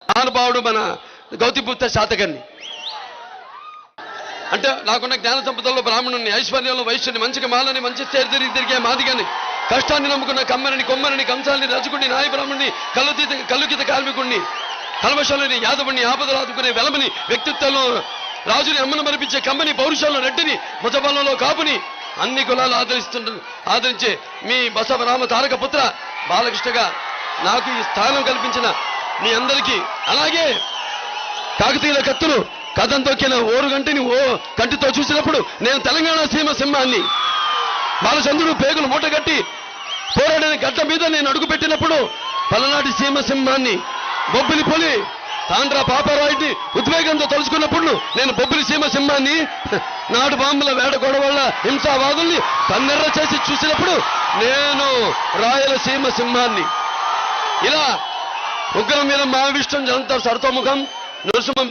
మహానుభావుడు మన గౌతమిపుత్ర శాతకర్ణి. అంటే నాకున్న జ్ఞాన సంపదల్లో బ్రాహ్మణుని, ఐశ్వర్యంలో వైశ్యుని, మంచికి మాలని, మంచి తిరిగే మాదిగని, కష్టాన్ని నమ్ముకున్న కమ్మరిని, కొమ్మరిని, కంసాలని, రజకుడిని, నాయ బ్రాహ్మణుని, కల్లుకిత కార్మికుడిని, కల్మశాలని, యాదవుని, ఆపదలు ఆదుకునే వెలమని, వ్యక్తిత్వంలో రాజుని అమ్మను మరిపించే కమ్మని, పౌరుషంలో రెడ్డిని, ముజబలంలో కాపుని, అన్ని కులాలు ఆదరించే మీ బసవరామ తారక పుత్ర బాలకృష్ణగా నాకు ఈ స్థానం కల్పించిన మీ అందరికీ, అలాగే కాకతీయుల కత్తులు కథం తొక్కిన ఓరుగంటిని కంటితో చూసినప్పుడు నేను తెలంగాణ సీమ సింహాన్ని, బాలచంద్రుడు పేగులు మూటగట్టి పోరాడిన గడ్డ మీద నేను అడుగుపెట్టినప్పుడు పలనాటి సీమ సింహాన్ని, బొబ్బిలి పులి తాండ్రా పాపారాయుడిని ఉద్వేగంతో తలుచుకున్నప్పుడు నేను బొబ్బిలి సీమ సింహాన్ని, నాడు బాంబుల వేడ గొడవల్ల హింసావాదుల్ని కన్నెర్ర చేసి చూసినప్పుడు నేను రాయలసీమ సింహాన్ని. ఇలా ఉగ్రం మీద మహావిష్ణు జనంతో సర్తోముఖం నృసింహం